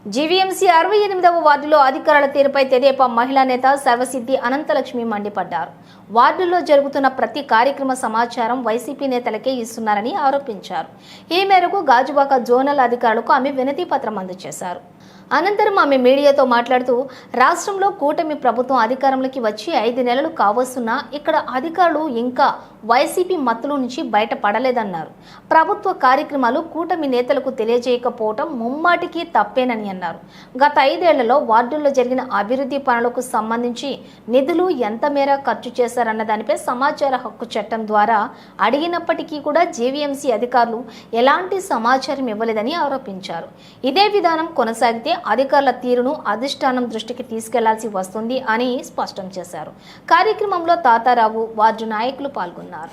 GVMC 68వ వార్డులో అధికారుల తీరుపై తెదేపా మహిళా నేత సర్వసిద్ధి అనంతలక్ష్మి మండిపడ్డారు. వార్డుల్లో జరుగుతున్న ప్రతి కార్యక్రమ సమాచారం వైసీపీ నేతలకే ఇస్తున్నారని ఆరోపించారు. ఈ మేరకు గాజువాక జోనల్ అధికారులకు ఆమె వినతి పత్రం అందజేశారు. అనంతరం ఆమె మీడియాతో మాట్లాడుతూ రాష్ట్రంలో కూటమి ప్రభుత్వం అధికారంలోకి వచ్చి 5 నెలలు కావస్తున్నా ఇక్కడ అధికారులు ఇంకా వైసీపీ మత్తుల నుంచి బయటపడలేదన్నారు. ప్రభుత్వ కార్యక్రమాలు కూటమి నేతలకు తెలియజేయకపోవడం ముమ్మాటికి తప్పేనని అన్నారు. గత 5 ఏళ్లలో వార్డుల్లో జరిగిన అభివృద్ధి పనులకు సంబంధించి నిధులు ఎంత మేర ఖర్చు చేశారన్న దానిపై సమాచార హక్కు చట్టం ద్వారా అడిగినప్పటికీ కూడా జీవీఎంసీ అధికారులు ఎలాంటి సమాచారం ఇవ్వలేదని ఆరోపించారు. ఇదే విధానం కొనసాగితే అధికారుల తీరును అధిష్టానం దృష్టికి తీసుకెళ్లాల్సి వస్తుంది అని స్పష్టం చేశారు. కార్యక్రమంలో తాతారావు, వార్డు నాయకులు పాల్గొన్నారు.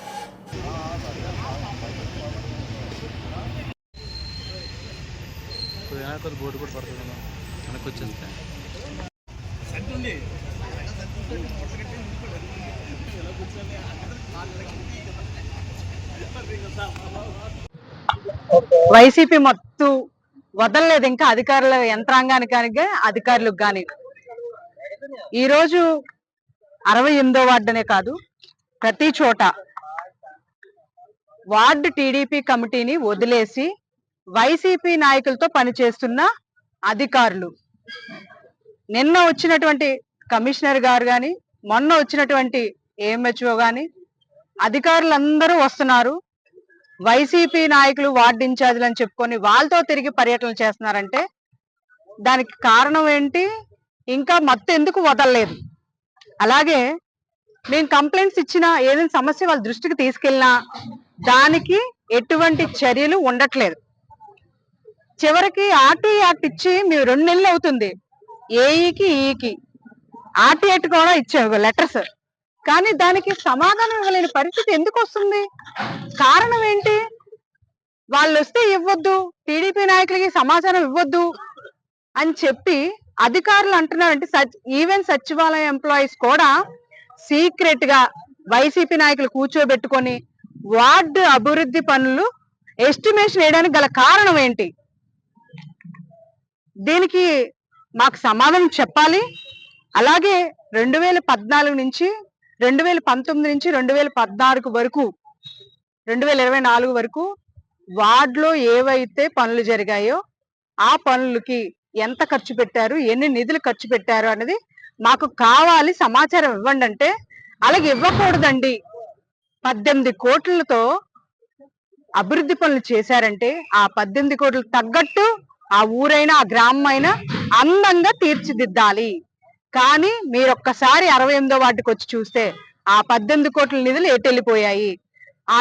వైసీపీ మత్తు వదలలేదు ఇంకా అధికారుల యంత్రాంగానికి కానీ అధికారులకు కానీ. ఈరోజు 68వ వార్డునే కాదు, ప్రతి చోట వార్డు టీడీపీ కమిటీని వదిలేసి వైసీపీ నాయకులతో పనిచేస్తున్న అధికారులు, నిన్న వచ్చినటువంటి కమిషనర్ గారు కానీ మొన్న వచ్చినటువంటి ఏఎంహెచ్ఓ కానీ అధికారులందరూ వస్తున్నారు. వైసీపీ నాయకులు వార్డు ఇన్ఛార్జీలు అని చెప్పుకొని వాళ్ళతో తిరిగి పర్యటనలు చేస్తున్నారంటే దానికి కారణం ఏంటి? ఇంకా మత్తు ఎందుకు వదలలేదు? అలాగే మేము కంప్లైంట్స్ ఇచ్చినా, ఏదైనా సమస్య వాళ్ళ దృష్టికి తీసుకెళ్ళినా దానికి ఎటువంటి చర్యలు ఉండట్లేదు. చివరికి ఆర్టీ యాక్ట్ ఇచ్చి మేము 2 నెలలు అవుతుంది. ఏఈకి ఈకి ఆర్టీ యాక్ట్ కూడా ఇచ్చాము లెటర్స్, కానీ దానికి సమాధానం ఇవ్వలేని పరిస్థితి ఎందుకు వస్తుంది? కారణం ఏంటి? వాళ్ళు వస్తే ఇవ్వద్దు, టీడీపీ నాయకులకి సమాచారం ఇవ్వద్దు అని చెప్పి అధికారులు అంటున్నారంటే, ఈవెన్ సచివాలయ ఎంప్లాయీస్ కూడా సీక్రెట్ గా వైసీపీ నాయకులు కూర్చోబెట్టుకొని వార్డు అభివృద్ధి పనులు ఎస్టిమేషన్ వేయడానికి గల కారణం ఏంటి? దీనికి మాకు సమాధానం చెప్పాలి. అలాగే 2014 నుంచి 2019 నుంచి 2014 వరకు 2024 వరకు వార్డులో ఏవైతే పనులు జరిగాయో ఆ పనులకి ఎంత ఖర్చు పెట్టారు, ఎన్ని నిధులు ఖర్చు పెట్టారు అనేది మాకు కావాలి, సమాచారం ఇవ్వండి అంటే, అలాగే ఇవ్వకూడదండి. 18 కోట్లతో అభివృద్ధి పనులు చేశారంటే ఆ 18 కోట్లకు తగ్గట్టు ఆ ఊరైనా ఆ గ్రామం అయినా అందంగా తీర్చిదిద్దాలి. కానీ మీరు ఒక్కసారి 68వ వార్డుకి వచ్చి చూస్తే ఆ 18 కోట్ల నిధులు ఎటు వెళ్ళిపోయాయి? ఆ